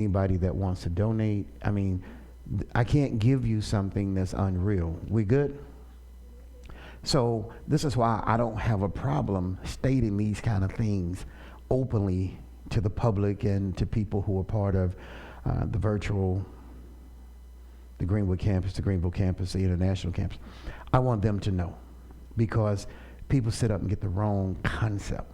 Anybody that wants to donate, I mean, I can't give you something that's unreal. We good? So this is why I don't have a problem stating these kind of things openly to the public and to people who are part of the virtual, the Greenwood campus, the Greenville campus, the international campus. I want them to know, because people sit up and get the wrong concept.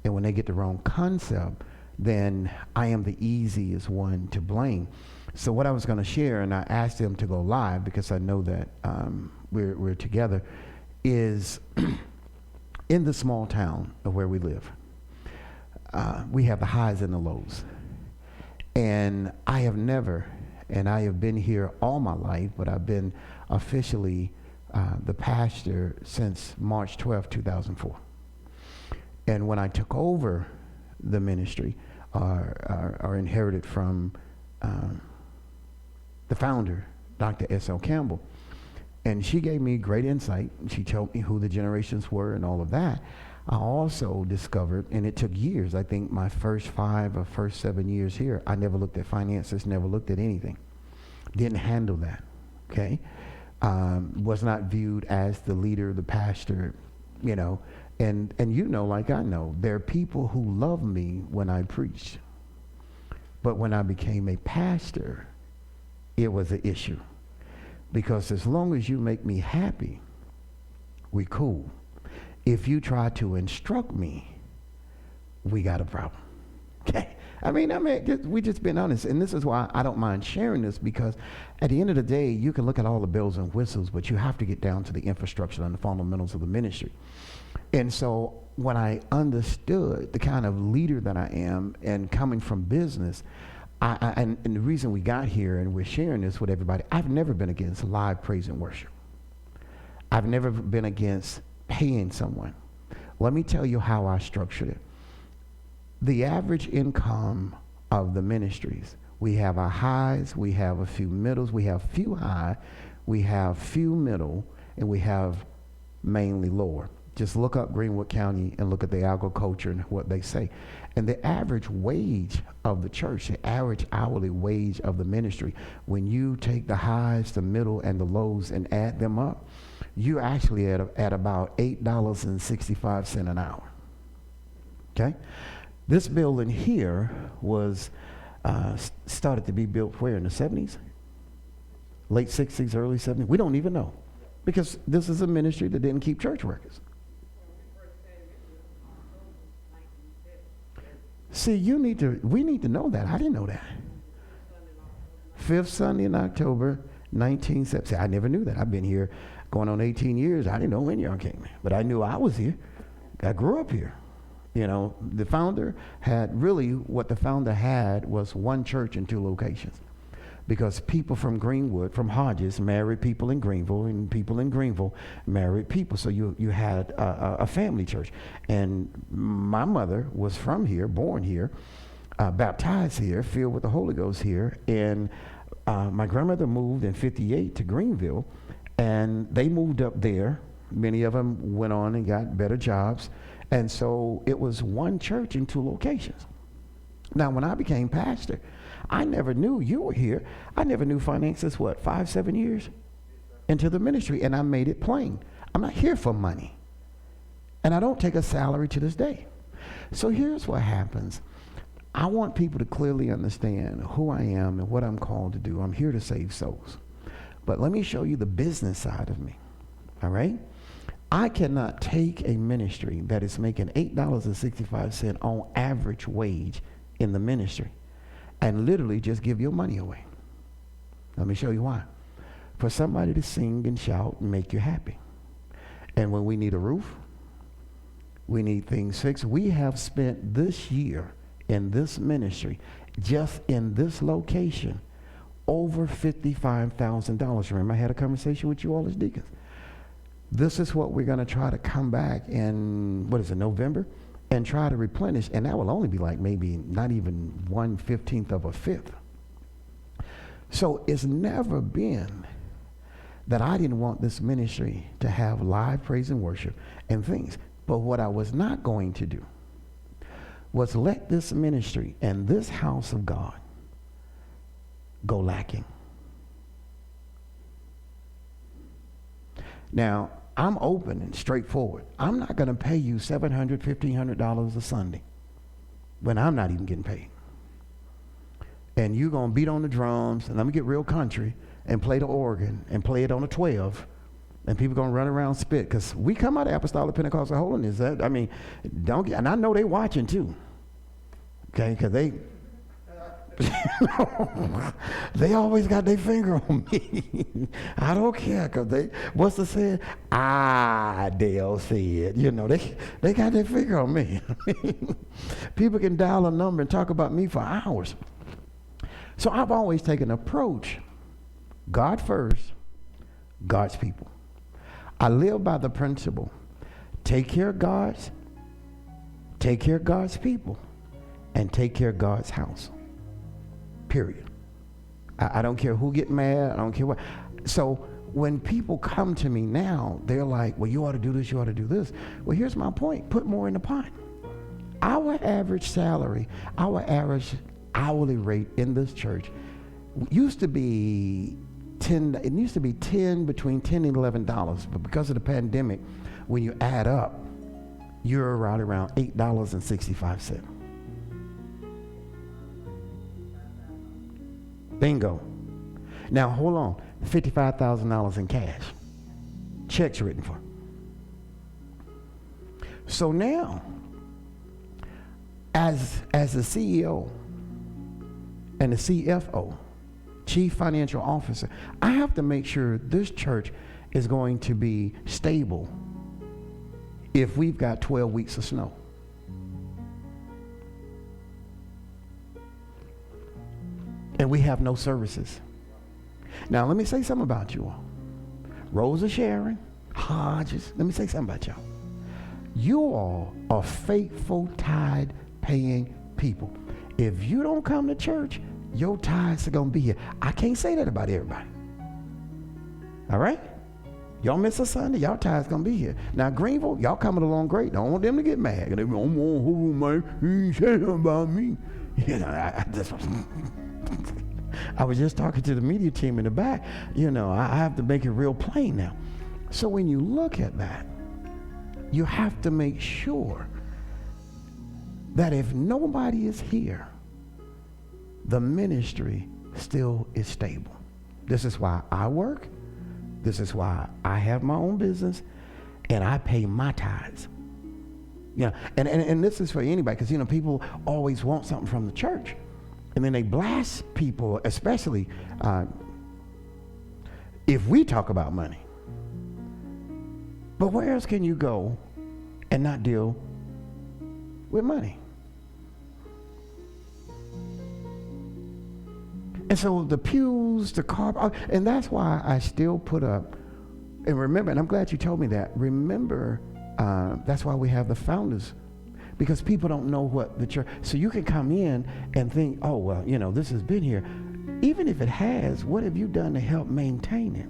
And when they get the wrong concept, then I am the easiest one to blame. So what I was going to share, and I asked them to go live because I know that we're together, is in the small town of where we live, we have the highs and the lows. And I have never, and I have been here all my life, but I've been officially the pastor since March 12, 2004. And when I took over the ministry, or inherited from the founder, Dr. S.L. Campbell, and she gave me great insight. She told me who the generations were and all of that. I also discovered, and it took years, I think my first 5 or first 7 years here, I never looked at finances, never looked at anything. Didn't handle that, okay? Was not viewed as the leader, the pastor, you know. And you know, like I know, there are people who love me when I preached. But when I became a pastor, it was an issue. Because as long as you make me happy, we cool. If you try to instruct me, we got a problem. Okay? I mean, we just been honest. And this is why I don't mind sharing this, because at the end of the day, you can look at all the bells and whistles, but you have to get down to the infrastructure and the fundamentals of the ministry. And so when I understood the kind of leader that I am, and coming from business, and the reason we got here and we're sharing this with everybody, I've never been against live praise and worship. I've never been against paying someone. Let me tell you how I structured it. The average income of the ministries, we have our highs, we have a few middles, we have few high, we have few middle, and we have mainly lower. Just look up Greenwood County and look at the agriculture and what they say. And the average wage of the church, the average hourly wage of the ministry, when you take the highs, the middle, and the lows and add them up, you're actually at about $8.65 an hour. Okay? This building here was started to be built where, in the 70s? Late 60s, early 70s? We don't even know, because this is a ministry that didn't keep church records. See, we need to know that. I didn't know that. 5th Sunday in October, 1970. I never knew that. I've been here going on 18 years. I didn't know when y'all came, but I knew I was here. I grew up here. You know, the founder had, really what the founder had was one church in 2 locations, because people from Greenwood, from Hodges, married people in Greenville, and people in Greenville married people. So you had a family church. And my mother was from here, born here, baptized here, filled with the Holy Ghost here. And my grandmother moved in 58 to Greenville, and they moved up there. Many of them went on and got better jobs. And so it was one church in 2 locations. Now, when I became pastor, I never knew, you were here, I never knew finances, 5, 7 years into the ministry, and I made it plain. I'm not here for money, and I don't take a salary to this day. So here's what happens. I want people to clearly understand who I am and what I'm called to do. I'm here to save souls. But let me show you the business side of me, all right? I cannot take a ministry that is making $8.65 on average wage in the ministry and literally just give your money away. Let me show you why. For somebody to sing and shout and make you happy. And when we need a roof, we need things fixed. We have spent this year in this ministry, just in this location, over $55,000. Remember, I had a conversation with you all as deacons. This is what we're going to try to come back in, November, and try to replenish, and that will only be like maybe not even 1/15 of a fifth. So it's never been that I didn't want this ministry to have live praise and worship and things. But what I was not going to do was let this ministry and this house of God go lacking. Now, I'm open and straightforward. I'm not going to pay you $700, $1,500 a Sunday when I'm not even getting paid. And you're going to beat on the drums, and let me get real country, and play the organ, and play it on a 12, and people going to run around spit, because we come out of Apostolic Pentecostal Holiness. And I know they watching too, okay, because they always got their finger on me. I don't care, because what's the saying? They'll see it. They got their finger on me. People can dial a number and talk about me for hours. So I've always taken an approach, God first, God's people. I live by the principle, take care of God's people, and take care of God's house. Period. I don't care who get mad. I don't care what. So when people come to me now, they're like, well, you ought to do this, you ought to do this. Well, here's my point. Put more in the pot. Our average salary, our average hourly rate in this church used to be between $10 and $11. But because of the pandemic, when you add up, you're right around $8.65. Bingo. Now, hold on. $55,000 in cash. Checks written for. So now, as the CEO and the CFO, Chief Financial Officer, I have to make sure this church is going to be stable if we've got 12 weeks of snow. And we have no services. Now, let me say something about you all. Rosa Sharon, Hodges, let me say something about y'all. You all are faithful, tithe-paying people. If you don't come to church, your tithes are going to be here. I can't say that about everybody. All right? Y'all miss a Sunday, y'all tithes going to be here. Now, Greenville, y'all coming along great. Don't want them to get mad. They don't want who, man. He ain't saying nothing about me. I was just talking to the media team in the back. I have to make it real plain now. So when you look at that, you have to make sure that if nobody is here, the ministry still is stable. This is why I work. This is why I have my own business, and I pay my tithes. And this is for anybody, because people always want something from the church. And then they blast people, especially if we talk about money. But where else can you go and not deal with money? And so the pews, the carpet, and that's why I still put up, and remember, and I'm glad you told me that, remember, that's why we have the founders. Because people don't know what the church, so you can come in and think, oh, well, this has been here. Even if it has, what have you done to help maintain it?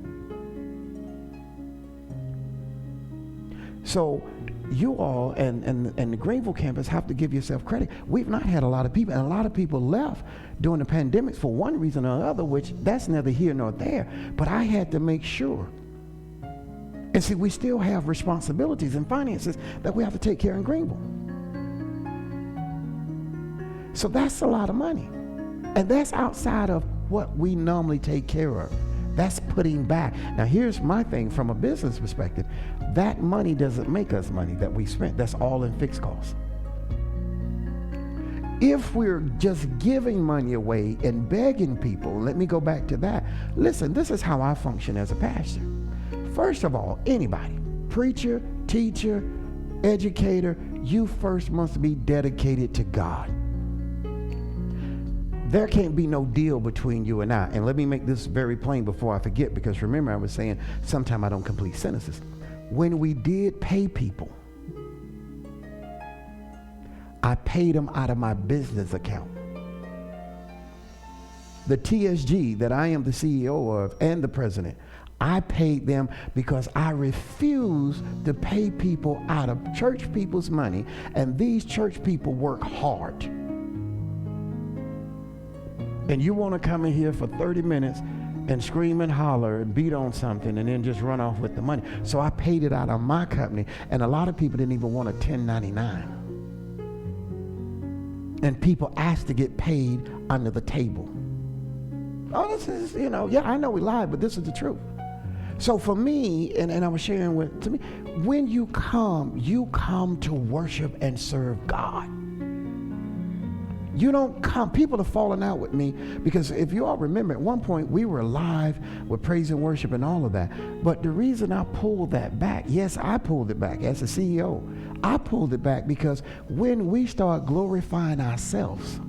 So you all and the Greenville campus have to give yourself credit. We've not had a lot of people, and a lot of people left during the pandemic for one reason or another, which that's neither here nor there. But I had to make sure. And see, we still have responsibilities and finances that we have to take care of in Greenville. So that's a lot of money. And that's outside of what we normally take care of. That's putting back. Now, here's my thing from a business perspective. That money doesn't make us money that we spent. That's all in fixed costs. If we're just giving money away and begging people, let me go back to that. Listen, this is how I function as a pastor. First of all, anybody, preacher, teacher, educator, you first must be dedicated to God. There can't be no deal between you and I. And let me make this very plain before I forget, because remember I was saying sometimes I don't complete sentences. When we did pay people, I paid them out of my business account. The TSG that I am the CEO of and the president, I paid them because I refuse to pay people out of church people's money, and these church people work hard. And you want to come in here for 30 minutes and scream and holler and beat on something and then just run off with the money. So I paid it out of my company, and a lot of people didn't even want a 1099. And people asked to get paid under the table. Oh, this is, yeah, I know we lied, but this is the truth. So for me, and I was sharing to me, when you come to worship and serve God. You don't come. People have fallen out with me because if you all remember, at one point we were live with praise and worship and all of that. But the reason I pulled that back, yes, I pulled it back as a CEO. I pulled it back because when we start glorifying ourselves,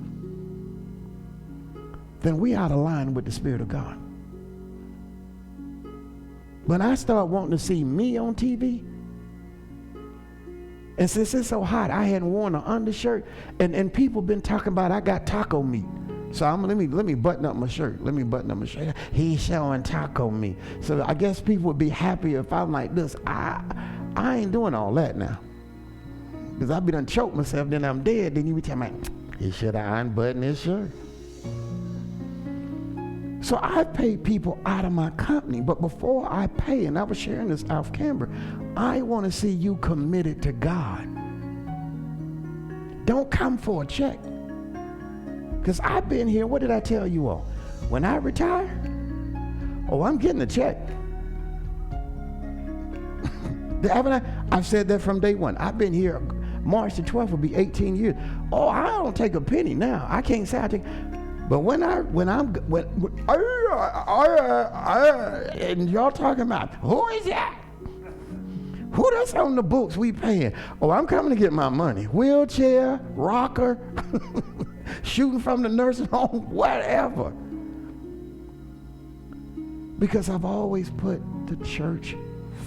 then we out of line with the Spirit of God. When I start wanting to see me on TV, and since it's so hot, I hadn't worn an undershirt, and people been talking about I got taco meat. So let me button up my shirt. Let me button up my shirt. He's showing taco meat. So I guess people would be happy if I'm like this. I ain't doing all that now. Because I be done choke myself, then I'm dead. Then you be telling me, he should have unbuttoned his shirt. So I pay people out of my company, but before I pay, and I was sharing this off camera, I want to see you committed to God. Don't come for a check. Because I've been here, what did I tell you all? When I retire, I'm getting a check. Haven't I? I've said that from day one. I've been here, March the 12th will be 18 years. I don't take a penny now. I can't say I take. But when and y'all talking about, who is that? Who that's on the books we paying? I'm coming to get my money. Wheelchair, rocker, shooting from the nursing home, whatever. Because I've always put the church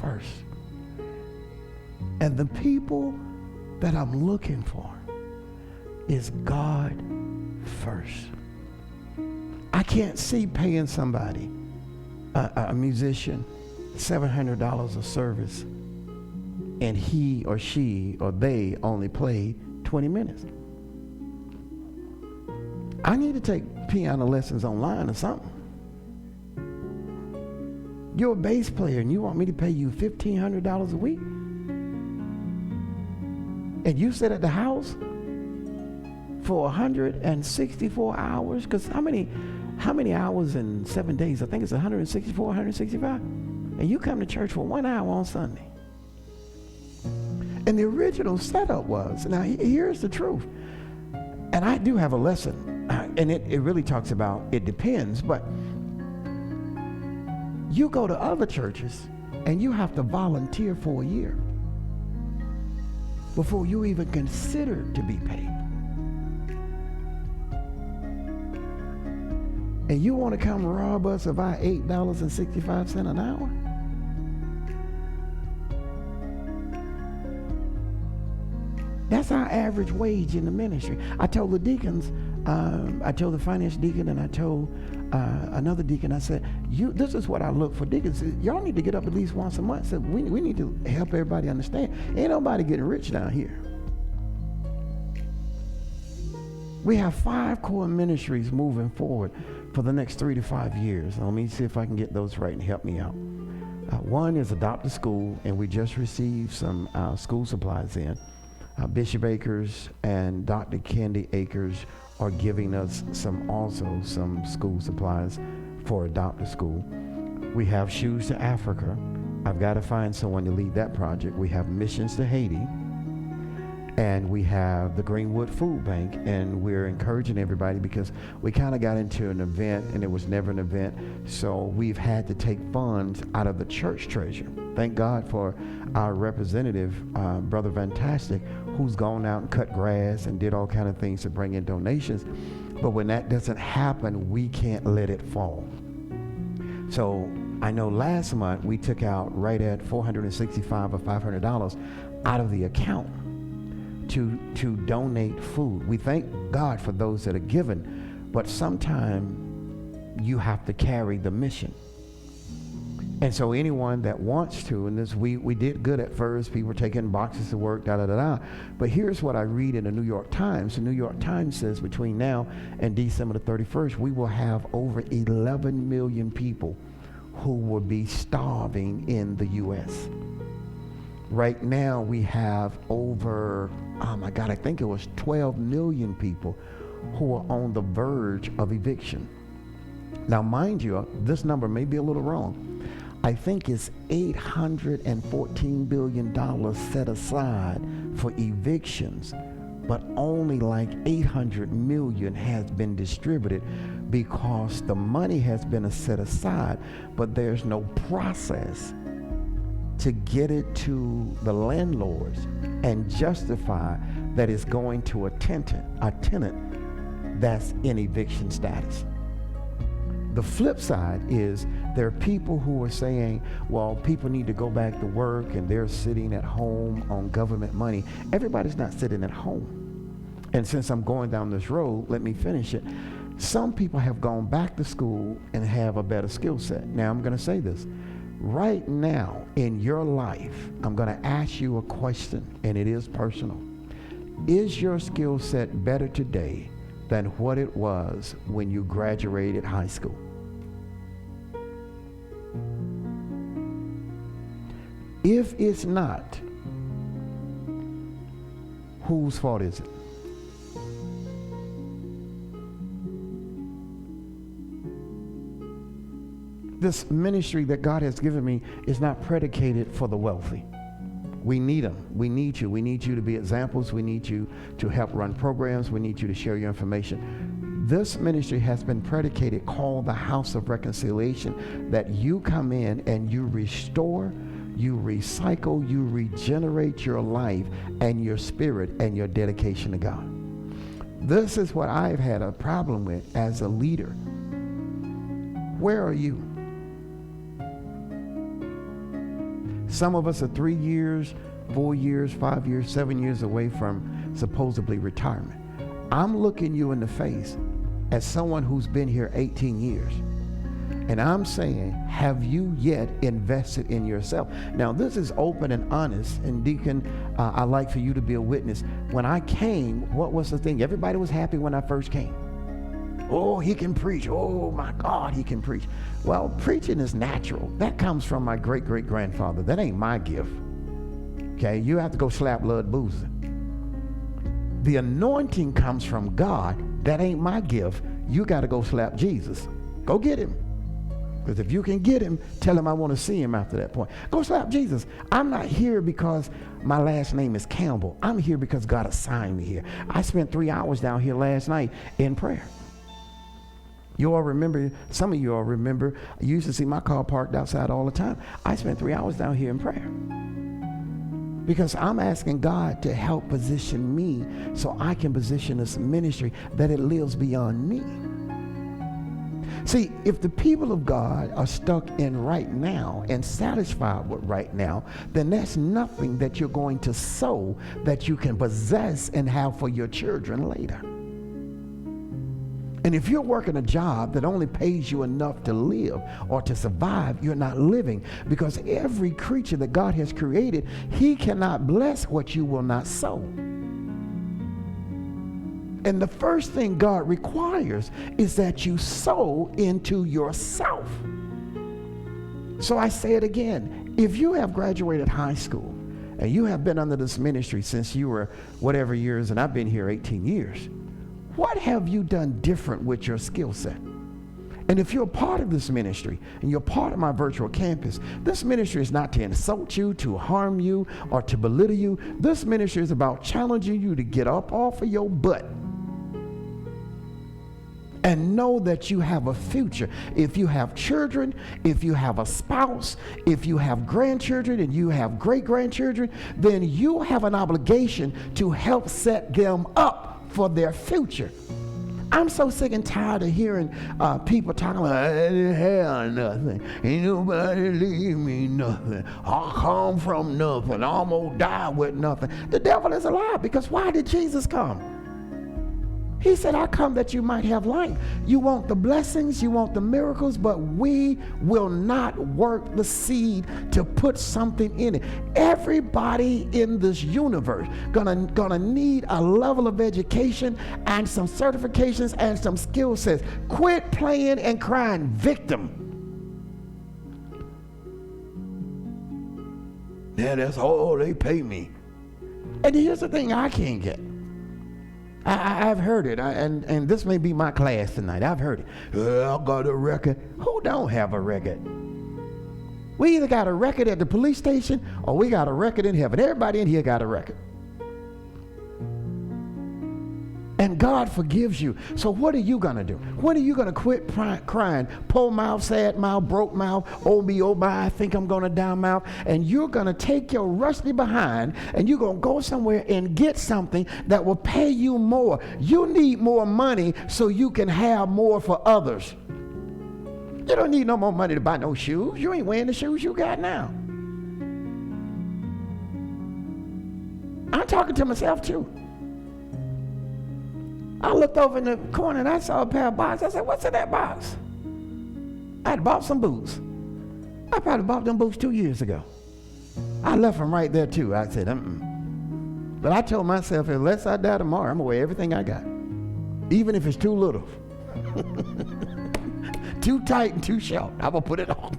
first. And the people that I'm looking for is God first. I can't see paying somebody, a musician, $700 a service, and he or she or they only play 20 minutes. I need to take piano lessons online or something. You're a bass player and you want me to pay you $1,500 a week? And you sit at the house for 164 hours? Because how many hours in 7 days? I think it's 164, 165. And you come to church for 1 hour on Sunday. And the original setup was, now here's the truth. And I do have a lesson, and it really talks about, it depends, but you go to other churches and you have to volunteer for a year before you even consider to be paid. And you want to come rob us of our $8.65 an hour? That's our average wage in the ministry. I told the deacons, I told the finance deacon, and I told another deacon, I said, this is what I look for deacons. Y'all need to get up at least once a month. So we need to help everybody understand. Ain't nobody getting rich down here. We have 5 core ministries moving forward for the next 3 to 5 years. Let me see if I can get those right and help me out. One is Adopt a School, and we just received some school supplies in. Bishop Akers and Dr. Candy Akers are giving us some school supplies for Adopt a School. We have Shoes to Africa. I've got to find someone to lead that project. We have Missions to Haiti. And we have the Greenwood Food Bank, and we're encouraging everybody because we kind of got into an event and it was never an event, so we've had to take funds out of the church treasure. Thank God for our representative, Brother Fantastic, who's gone out and cut grass and did all kind of things to bring in donations. But when that doesn't happen, we can't let it fall. So I know last month we took out right at $465 or $500 out of the account to donate food. We thank God for those that are given, but sometimes you have to carry the mission. And so anyone that wants to, and this we did good at first, people were taking boxes to work, da. But here's what I read in the New York Times. The New York Times says between now and December the 31st, we will have over 11 million people who will be starving in the U.S. Right now we have over, oh my God, I think it was 12 million people who are on the verge of eviction. Now, mind you, this number may be a little wrong. I think it's $814 billion set aside for evictions, but only like 800 million has been distributed because the money has been set aside, but there's no process to get it to the landlords and justify that it's going to a tenant that's in eviction status. The flip side is there are people who are saying, well, people need to go back to work and they're sitting at home on government money. Everybody's not sitting at home. And since I'm going down this road, let me finish it. Some people have gone back to school and have a better skill set. Now, I'm going to say this. Right now in your life, I'm going to ask you a question, and it is personal. Is your skill set better today than what it was when you graduated high school? If it's not, whose fault is it? This ministry that God has given me is not predicated for the wealthy. We need them. We need you. We need you to be examples. We need you to help run programs. We need you to share your information. This ministry has been predicated, called the House of Reconciliation, that you come in and you restore, you recycle, you regenerate your life and your spirit and your dedication to God. This is what I've had a problem with as a leader. Where are you? Some of us are 3 years, 4 years, 5 years, 7 years away from supposedly retirement. I'm looking you in the face as someone who's been here 18 years. And I'm saying, have you yet invested in yourself? Now, this is open and honest. And Deacon, I'd like for you to be a witness. When I came, what was the thing? Everybody was happy when I first came. Oh, he can preach. Oh, my God, he can preach. Well, preaching is natural. That comes from my great-great-grandfather. That ain't my gift. Okay, you have to go slap Lud Boozer. The anointing comes from God. That ain't my gift. You got to go slap Jesus. Go get him. Because if you can get him, tell him I want to see him after that point. Go slap Jesus. I'm not here because my last name is Campbell. I'm here because God assigned me here. I spent 3 hours down here last night in prayer. You all remember, some of you all remember, I used to see my car parked outside all the time. I spent 3 hours down here in prayer. Because I'm asking God to help position me so I can position this ministry that it lives beyond me. See, if the people of God are stuck in right now and satisfied with right now, then that's nothing that you're going to sow that you can possess and have for your children later. And if you're working a job that only pays you enough to live or to survive, you're not living, because every creature that God has created, he cannot bless what you will not sow. And the first thing God requires is that you sow into yourself. So I say it again. If you have graduated high school and you have been under this ministry since you were whatever years, and I've been here 18 years, what have you done different with your skill set? And if you're a part of this ministry and you're part of my virtual campus, this ministry is not to insult you, to harm you, or to belittle you. This ministry is about challenging you to get up off of your butt and know that you have a future. If you have children, if you have a spouse, if you have grandchildren and you have great-grandchildren, then you have an obligation to help set them up for their future. I'm so sick and tired of hearing people talking about, I didn't have nothing. Ain't nobody leave me nothing. I come from nothing. I almost died with nothing. The devil is a lie, because why did Jesus come? He said, I come that you might have life. You want the blessings, you want the miracles, but we will not work the seed to put something in it. Everybody in this universe gonna need a level of education and some certifications and some skill sets. Quit playing and crying victim. Yeah, that's all they pay me. And here's the thing I can't get. I've heard it, and this may be my class tonight. I've heard it. I got a record. Who don't have a record? We either got a record at the police station or we got a record in heaven. Everybody in here got a record. And God forgives you. So what are you going to do? When are you going to quit crying? Poor mouth, sad mouth, broke mouth, oh me, oh my, I think I'm going to die mouth. And you're going to take your rusty behind and you're going to go somewhere and get something that will pay you more. You need more money so you can have more for others. You don't need no more money to buy no shoes. You ain't wearing the shoes you got now. I'm talking to myself too. I looked over in the corner and I saw a pair of boxes. I said, what's in that box? I had bought some boots. I probably bought them boots 2 years ago. I left them right there too. I said, But I told myself, unless I die tomorrow, I'm going to wear everything I got. Even if it's too little. Too tight and too short. I'm going to put it on.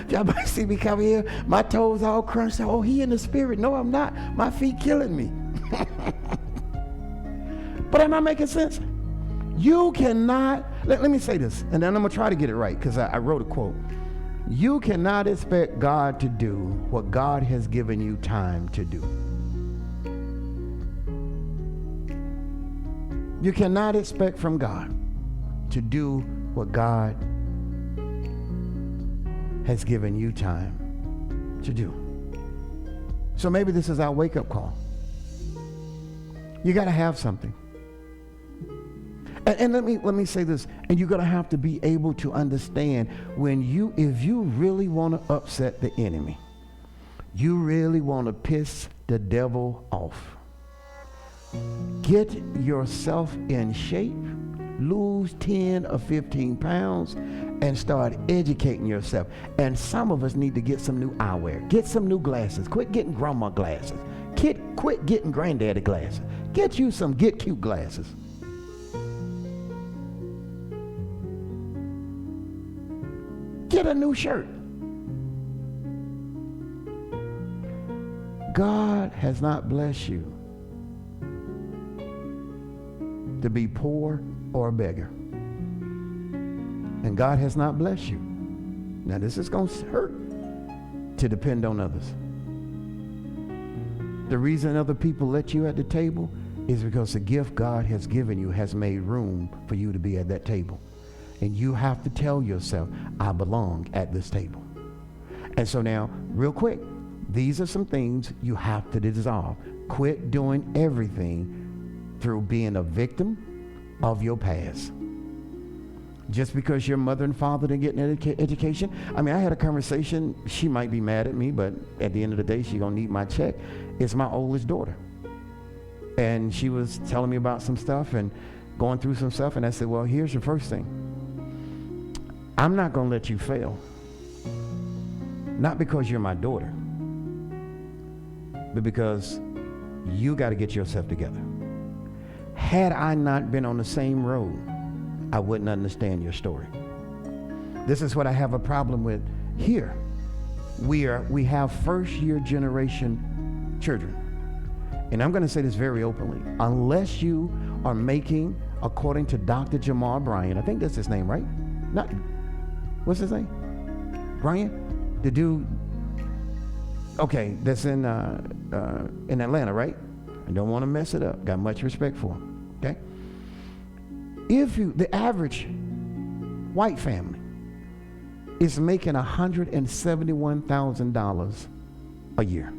Y'all might see me come here, my toes all crunched. Oh, he in the spirit. No, I'm not. My feet killing me. But am I making sense? You cannot, let me say this, and then I'm going to try to get it right because I wrote a quote. You cannot expect God to do what God has given you time to do. You cannot expect from God to do what God has given you time to do. So maybe this is our wake-up call. You got to have something. And let me say this, and you're going to have to be able to understand if you really want to upset the enemy, you really want to piss the devil off, get yourself in shape, lose 10 or 15 pounds, and start educating yourself. And some of us need to get some new eyewear, get some new glasses, quit getting grandma glasses, quit getting granddaddy glasses, get you some Get Cute glasses. Get a new shirt. God has not blessed you to be poor or a beggar. And God has not blessed you. Now this is going to hurt to depend on others. The reason other people let you at the table is because the gift God has given you has made room for you to be at that table. And you have to tell yourself, I belong at this table. And so now, real quick, these are some things you have to dissolve. Quit doing everything through being a victim of your past. Just because your mother and father didn't get an education. I mean, I had a conversation. She might be mad at me, but at the end of the day, she's going to need my check. It's my oldest daughter. And she was telling me about some stuff and going through some stuff. And I said, well, here's the first thing. I'm not going to let you fail. Not because you're my daughter, but because you got to get yourself together. Had I not been on the same road, I wouldn't understand your story. This is what I have a problem with here. We have first-year generation children. And I'm going to say this very openly. Unless you are making, according to Dr. Jamal Bryant, I think that's his name, right? What's his name? Brian? The dude, okay, that's in Atlanta, right? I don't want to mess it up. Got much respect for him, okay? The average white family is making $171,000 a year.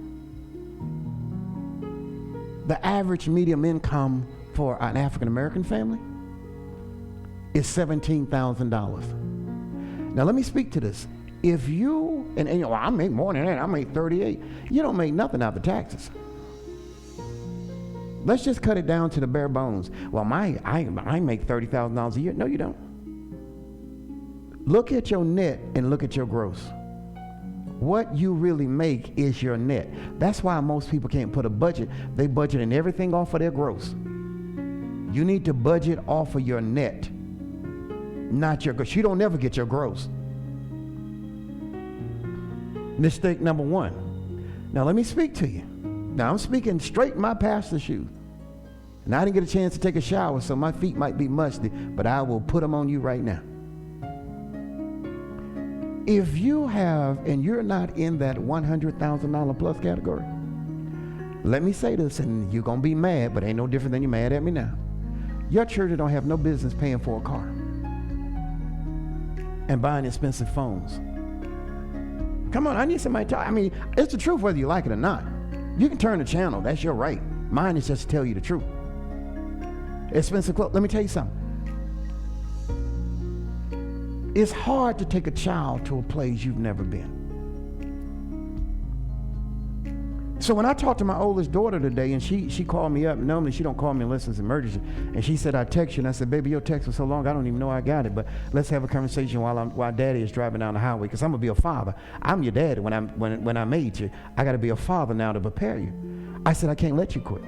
The average medium income for an African-American family is $17,000. Now let me speak to this. If you, and you know, I make more than that, I make 38. You don't make nothing out of the taxes. Let's just cut it down to the bare bones. Well, I make $30,000 a year. No, you don't. Look at your net and look at your gross. What you really make is your net. That's why most people can't put a budget. They budget in everything off of their gross. You need to budget off of your net, not your gross. You don't ever get your gross. Mistake number one. Now let me speak to you. Now I'm speaking straight in my pastor's shoes. And I didn't get a chance to take a shower, so my feet might be musty, but I will put them on you right now. If you have, and you're not in that $100,000 plus category, let me say this, and you're going to be mad, but ain't no different than you're mad at me now. Your children don't have no business paying for a car and buying expensive phones. Come on, I need somebody to talk. I mean, it's the truth whether you like it or not. You can turn the channel. That's your right. Mine is just to tell you the truth. Expensive clothes. Let me tell you something. It's hard to take a child to a place you've never been. So when I talked to my oldest daughter today, and she called me up. Normally she don't call me unless it's an emergency. And she said, I text you. And I said, baby, your text was so long, I don't even know I got it. But let's have a conversation while daddy is driving down the highway, because I'm going to be a father. I'm your daddy when I made you. I got to be a father now to prepare you. I said, I can't let you quit.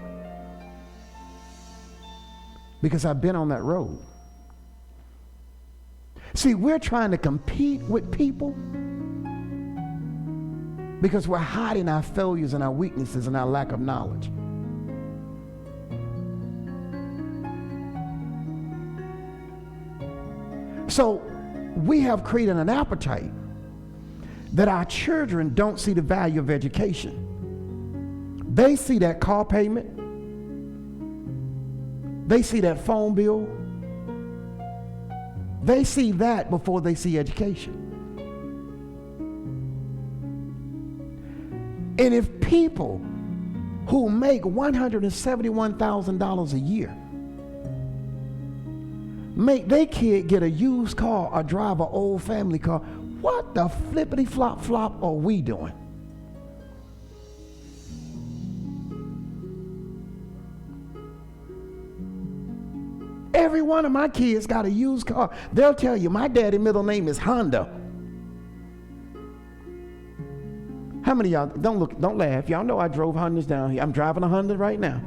Because I've been on that road. See, we're trying to compete with people because we're hiding our failures and our weaknesses and our lack of knowledge. So we have created an appetite that our children don't see the value of education. They see that car payment. They see that phone bill. They see that before they see education. And if people who make $171,000 a year make their kid get a used car or drive an old family car, what the flippity flop flop are we doing? Every one of my kids got a used car. They'll tell you, my daddy's middle name is Honda. How many of y'all, don't laugh. Y'all know I drove Hondas down here. I'm driving a Honda right now.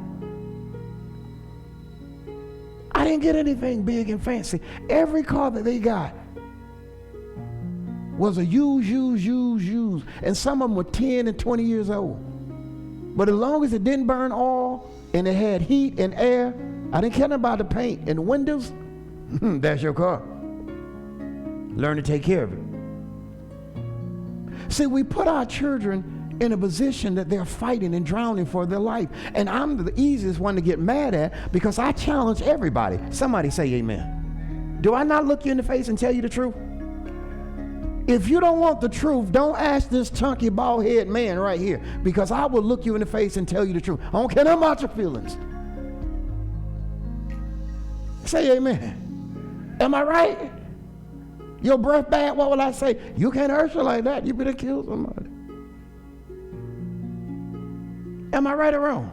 I didn't get anything big and fancy. Every car that they got was a used. And some of them were 10 and 20 years old. But as long as it didn't burn oil and it had heat and air, I didn't care about the paint and the windows. That's your car. Learn to take care of it. See, we put our children in a position that they're fighting and drowning for their life. And I'm the easiest one to get mad at because I challenge everybody. Somebody say amen. Do I not look you in the face and tell you the truth? If you don't want the truth, don't ask this chunky bald-headed man right here, because I will look you in the face and tell you the truth. I don't care nothing about your feelings. Say amen. Am I right? Your breath bad, what will I say? You can't hurt you like that. You better kill somebody. Am I right or wrong?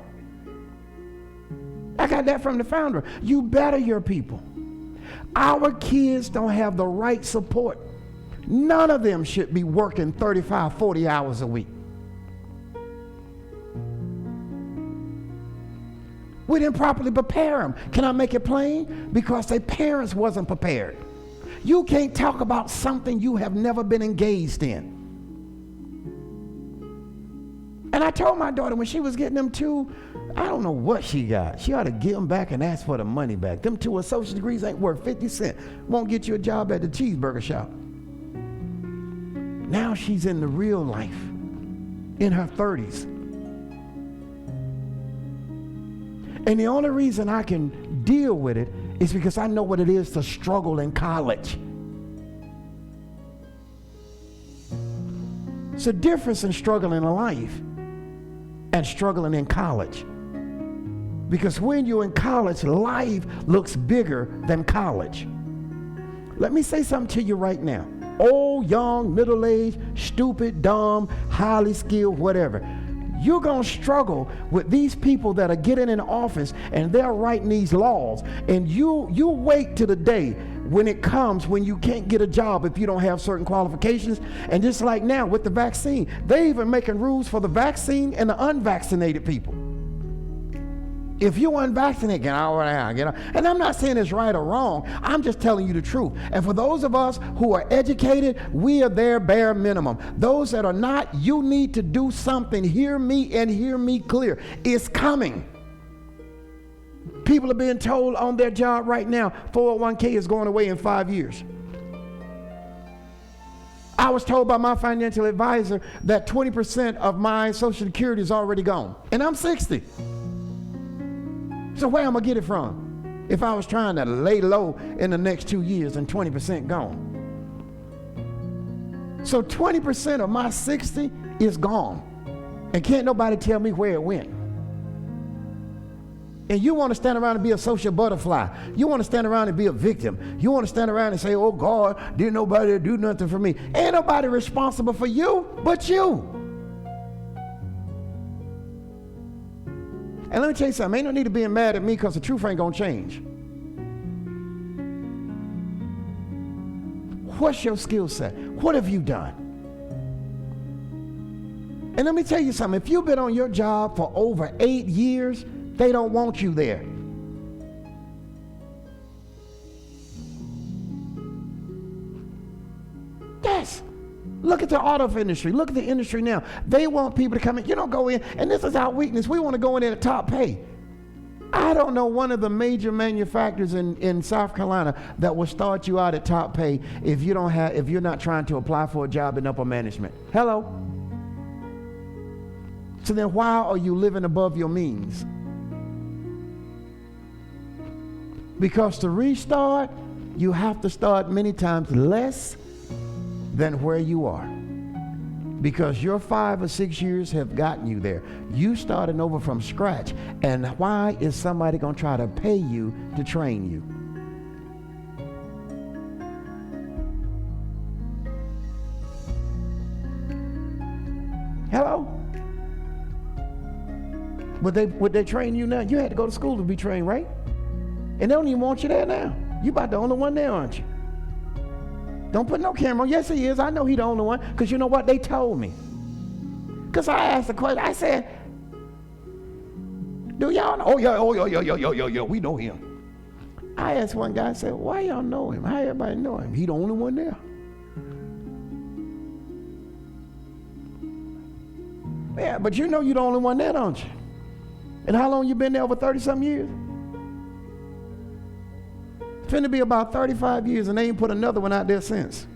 I got that from the founder. You better your people. Our kids don't have the right support. None of them should be working 35, 40 hours a week. We didn't properly prepare them. Can I make it plain? Because their parents wasn't prepared. You can't talk about something you have never been engaged in. And I told my daughter when she was getting them two, I don't know what she got. She ought to give them back and ask for the money back. Them two associate degrees ain't worth 50 cents. Won't get you a job at the cheeseburger shop. Now she's in the real life, in her 30s. And the only reason I can deal with it is because I know what it is to struggle in college. It's a difference in struggling in life and struggling in college. Because when you're in college, life looks bigger than college. Let me say something to you right now. Old, young, middle-aged, stupid, dumb, highly skilled, whatever. you're going to struggle with these people that are getting in office and they're writing these laws. And you wait to the day when it comes when you can't get a job if you don't have certain qualifications. And just like now with the vaccine, they even making rules for the vaccine and the unvaccinated people. If you're unvaccinated, get out. And I'm not saying it's right or wrong. I'm just telling you the truth. And for those of us who are educated, we are their bare minimum. Those that are not, you need to do something. Hear me and hear me clear. It's coming. People are being told on their job right now, 401k is going away in 5 years. I was told by my financial advisor that 20% of my Social Security is already gone. And I'm 60. So where am I get it from? If I was trying to lay low in the next 2 years and 20% gone. So 20% of my 60 is gone. And can't nobody tell me where it went. And you want to stand around and be a social butterfly. You want to stand around and be a victim. You want to stand around and say, oh God, didn't nobody do nothing for me. Ain't nobody responsible for you but you. And let me tell you something, ain't no need to being mad at me because the truth ain't gonna change. What's your skill set? What have you done? And let me tell you something, if you've been on your job for over 8 years, they don't want you there. Look at the auto industry. Look at the industry now. They want people to come in. You don't go in, and this is our weakness. We want to go in at top pay. I don't know one of the major manufacturers in South Carolina that will start you out at top pay if you're not trying to apply for a job in upper management. Hello? So then why are you living above your means? Because to restart, you have to start many times less than where you are, because your 5 or 6 years have gotten you there. You starting over from scratch, and why is somebody going to try to pay you to train you? Hello? Would they train you now? You had to go to school to be trained, right? And they don't even want you there now. You about the only one there, aren't you? Don't put no camera on. Yes, he is. I know he the only one, because you know what? They told me. Because I asked the question. I said, do y'all know? Oh, yeah, we know him. I asked one guy, I said, why y'all know him? How everybody know him? He the only one there. Yeah, but you know you the only one there, don't you? And how long you been there? Over 30-something years? It's finna be about 35 years, and they ain't put another one out there since.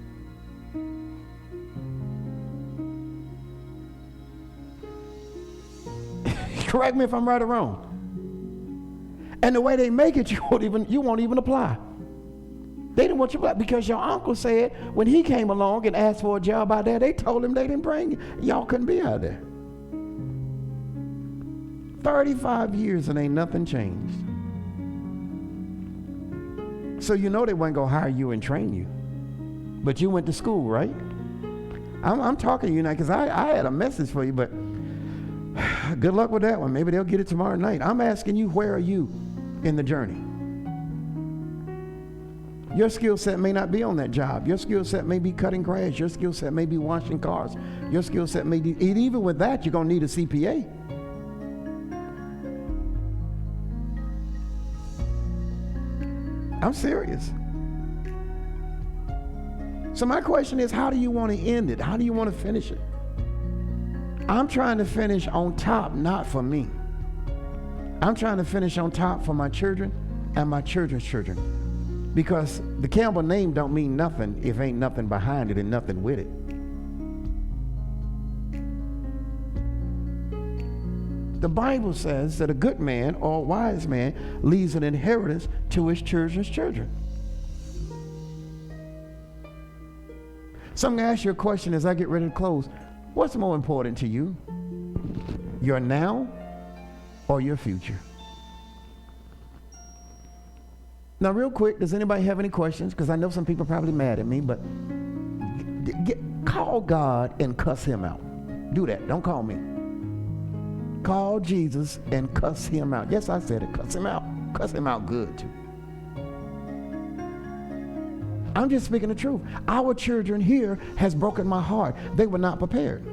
Correct me if I'm right or wrong. And the way they make it, you won't even apply. They didn't want you to apply because your uncle said when he came along and asked for a job out there, they told him they didn't bring you. Y'all couldn't be out there. 35 years and ain't nothing changed. So you know they weren't going to hire you and train you. But you went to school, right? I'm talking to you now because I had a message for you, but good luck with that one. Maybe they'll get it tomorrow night. I'm asking you, where are you in the journey? Your skill set may not be on that job. Your skill set may be cutting grass. Your skill set may be washing cars. Your skill set may be, even with that, you're going to need a CPA. I'm serious. So my question is, how do you want to end it? How do you want to finish it? I'm trying to finish on top, not for me. I'm trying to finish on top for my children and my children's children. Because the Campbell name don't mean nothing if ain't nothing behind it and nothing with it. The Bible says that a good man or a wise man leaves an inheritance to his children's children. So I'm going to ask you a question as I get ready to close. What's more important to you? Your now or your future? Now, real quick, does anybody have any questions? Because I know some people are probably mad at me, but call God and cuss him out. Do that. Don't call me. call Jesus and cuss him out. Yes, I said it. Cuss him out. Cuss him out good too. I'm just speaking the truth. Our children here has broken my heart. They were not prepared.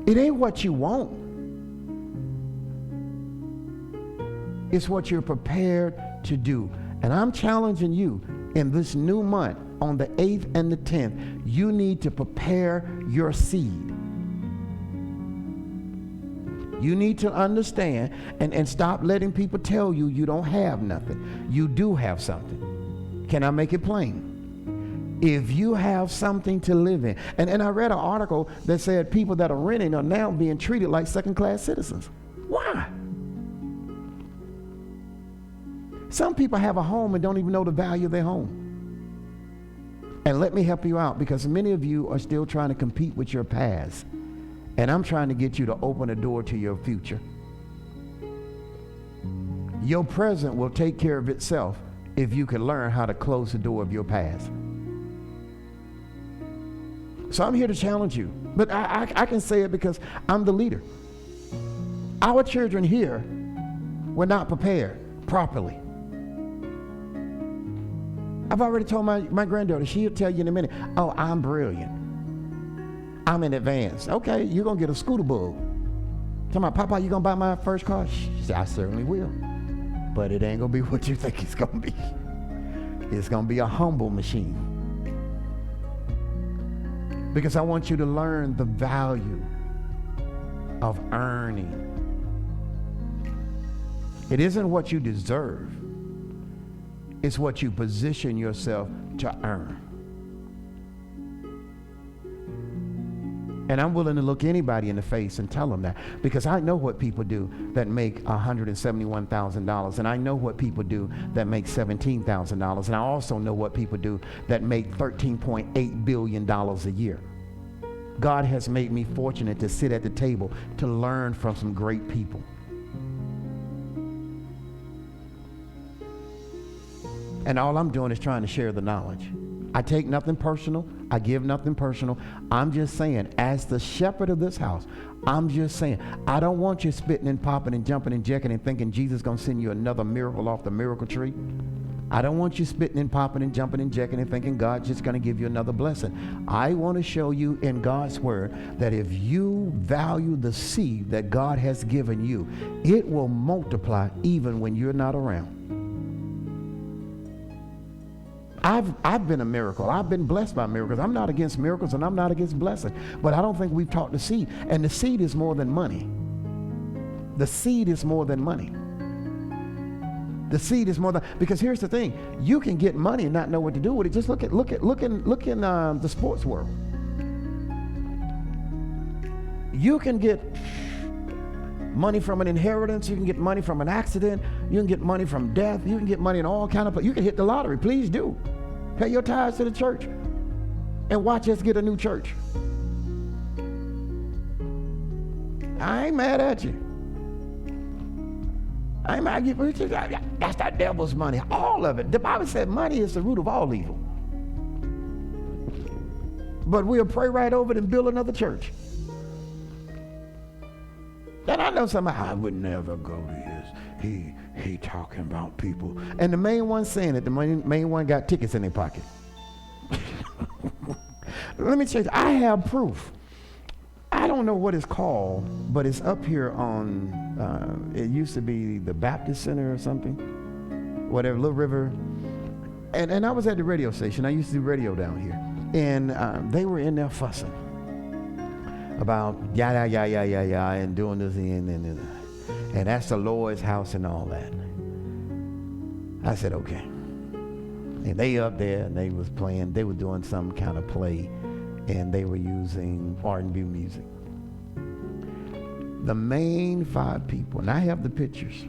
It ain't what you want. It's what you're prepared to do. And I'm challenging you in this new month, on the 8th and the 10th, you need to prepare your seed. You need to understand and stop letting people tell you you don't have nothing. You do have something. Can I make it plain? If you have something to live in. And I read an article that said people that are renting are now being treated like second-class citizens. Why? Some people have a home and don't even know the value of their home. And let me help you out, because many of you are still trying to compete with your past. And I'm trying to get you to open a door to your future. Your present will take care of itself if you can learn how to close the door of your past. So I'm here to challenge you. But I can say it because I'm the leader. Our children here were not prepared properly. I've already told my granddaughter, she'll tell you in a minute, oh, I'm brilliant. I'm in advance. Okay, you're going to get a scooter bug. Tell my Papa, you going to buy my first car? She said, I certainly will. But it ain't going to be what you think it's going to be. It's going to be a humble machine. Because I want you to learn the value of earning. It isn't what you deserve. It's what you position yourself to earn. And I'm willing to look anybody in the face and tell them that, because I know what people do that make $171,000, and I know what people do that make $17,000, and I also know what people do that make $13.8 billion a year. God has made me fortunate to sit at the table to learn from some great people. And all I'm doing is trying to share the knowledge. I take nothing personal. I give nothing personal. I'm just saying, as the shepherd of this house, I'm just saying, I don't want you spitting and popping and jumping and jacking and thinking Jesus is going to send you another miracle off the miracle tree. I don't want you spitting and popping and jumping and jacking and thinking God's just going to give you another blessing. I want to show you in God's word that if you value the seed that God has given you, it will multiply even when you're not around. I've been a miracle. I've been blessed by miracles. I'm not against miracles and I'm not against blessing. But I don't think we've taught the seed. And the seed is more than money. The seed is more than money. The seed is more than, because here's the thing. You can get money and not know what to do with it. Just look in the sports world. You can get money from an inheritance. You can get money from an accident. You can get money from death. You can get money in all kind of places. You can hit the lottery. Please do. Pay your tithes to the church and watch us get a new church. I ain't mad at you. I ain't mad at you. That's that devil's money. All of it. The Bible said money is the root of all evil. But we'll pray right over it and build another church. And I know somebody, I would never go to his. He talking about people. And the main one saying it, the main one got tickets in their pocket. Let me tell you, I have proof. I don't know what it's called, but it's up here on, it used to be the Baptist Center or something, whatever, Little River. And I was at the radio station. I used to do radio down here. And they were in there fussing about yeah, and doing this and that's the Lord's house and all that. I said, okay. And they up there and they was playing, they were doing some kind of play and they were using R&B music. The main 5 people, and I have the pictures,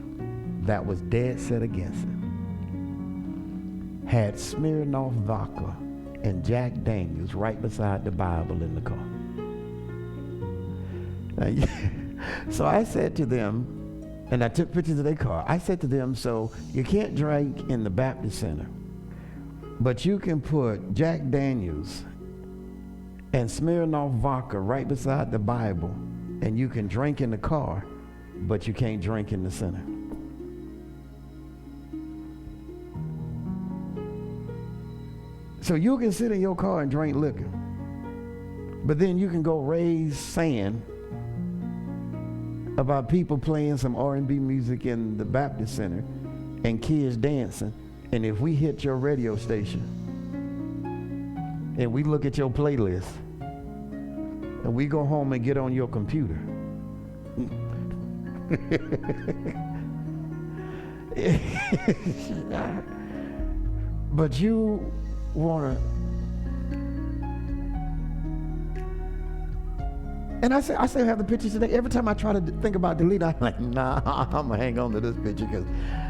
that was dead set against it, had Smirnoff vodka and Jack Daniels right beside the Bible in the car. So I said to them, and I took pictures of their car. I said to them, so you can't drink in the Baptist Center, but you can put Jack Daniels and Smirnoff vodka right beside the Bible and you can drink in the car, but you can't drink in the center. So you can sit in your car and drink liquor, but then you can go raise sand about people playing some R&B music in the Baptist Center and kids dancing. And if we hit your radio station and we look at your playlist and we go home and get on your computer, but you want to, and I say I have the pictures today. Every time I try to think about deleting, I'm like, nah, I'm gonna hang on to this picture because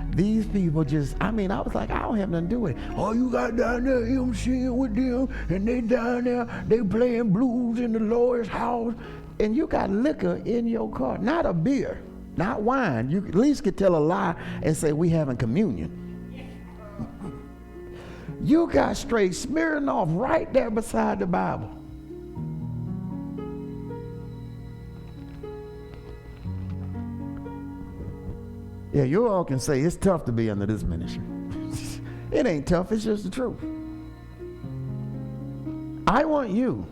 these people just, I was like, I don't have nothing to do with it. Oh, you got down there MCing with them, and they down there, they playing blues in the lawyer's house, and you got liquor in your car, not a beer, not wine. You at least could tell a lie and say we having communion. You got straight Smirnoff right there beside the Bible. Yeah, you all can say it's tough to be under this ministry. It ain't tough, it's just the truth. I want you,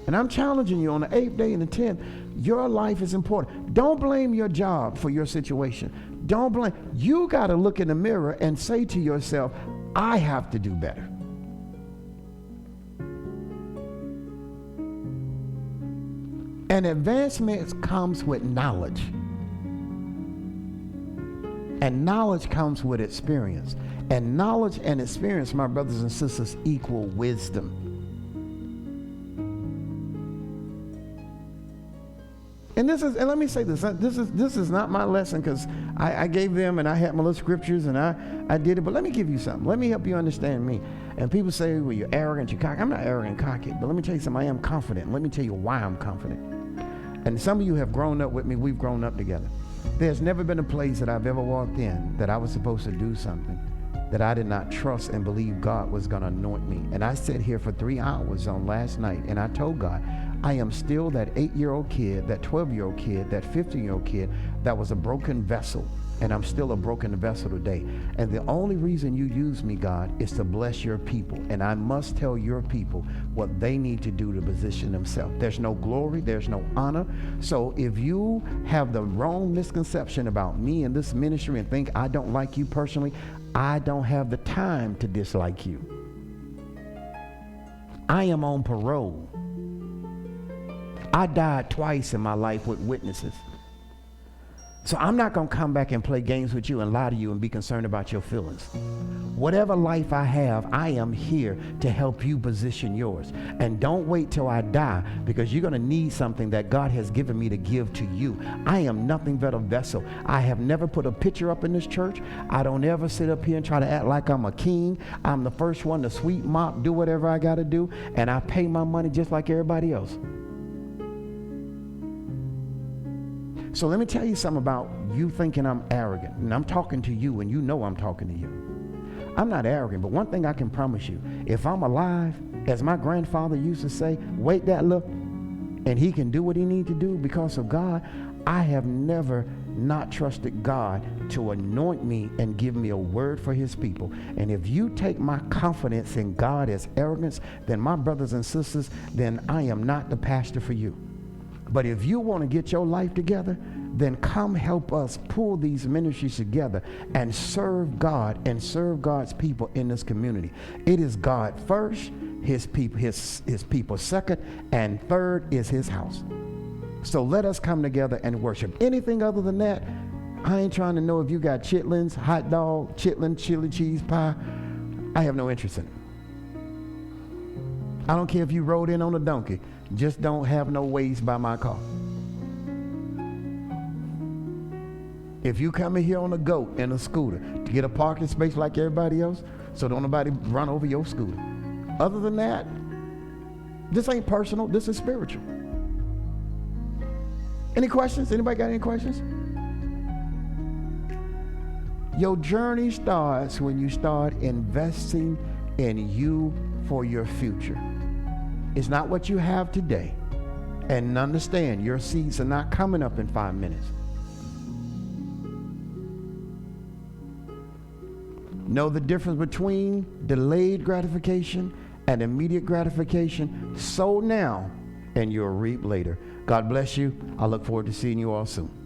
and I'm challenging you on the 8th day and the 10th, your life is important. Don't blame your job for your situation. Don't blame. You got to look in the mirror and say to yourself, I have to do better. And advancement comes with knowledge. And knowledge comes with experience. And knowledge and experience, my brothers and sisters, equal wisdom. And let me say this is not my lesson, because I gave them and I had my little scriptures and I did it, but let me give you something. Let me help you understand me. And people say, well, you're arrogant, you're cocky. I'm not arrogant and cocky, but let me tell you something. I am confident. Let me tell you why I'm confident. And some of you have grown up with me. We've grown up together. There's never been a place that I've ever walked in that I was supposed to do something that I did not trust and believe God was going to anoint me. And I sat here for 3 hours on last night and I told God, I am still that 8-year-old kid, that 12-year-old kid, that 15-year-old kid that was a broken vessel. And I'm still a broken vessel today. And the only reason you use me, God, is to bless your people. And I must tell your people what they need to do to position themselves. There's no glory, there's no honor. So if you have the wrong misconception about me and this ministry and think I don't like you personally, I don't have the time to dislike you. I am on parole. I died twice in my life with witnesses. So I'm not going to come back and play games with you and lie to you and be concerned about your feelings. Whatever life I have, I am here to help you position yours. And don't wait till I die, because you're going to need something that God has given me to give to you. I am nothing but a vessel. I have never put a picture up in this church. I don't ever sit up here and try to act like I'm a king. I'm the first one to sweep, mop, do whatever I got to do. And I pay my money just like everybody else. So let me tell you something about you thinking I'm arrogant. And I'm talking to you, and you know I'm talking to you. I'm not arrogant, but one thing I can promise you, if I'm alive, as my grandfather used to say, wait that look, and he can do what he needs to do because of God, I have never not trusted God to anoint me and give me a word for his people. And if you take my confidence in God as arrogance, then my brothers and sisters, then I am not the pastor for you. But if you want to get your life together, then come help us pull these ministries together and serve God and serve God's people in this community. It is God first, his people second, and third is his house. So let us come together and worship. Anything other than that, I ain't trying to know if you got chitlins, hot dog, chitlin, chili cheese pie. I have no interest in it. I don't care if you rode in on a donkey. Just don't have no waste by my car. If you come in here on a goat and a scooter to get a parking space like everybody else, so don't nobody run over your scooter. Other than that, this ain't personal, this is spiritual. Any questions? Anybody got any questions? Your journey starts when you start investing in you for your future. It's not what you have today. And understand, your seeds are not coming up in 5 minutes. Know the difference between delayed gratification and immediate gratification. Sow now and you'll reap later. God bless you. I look forward to seeing you all soon.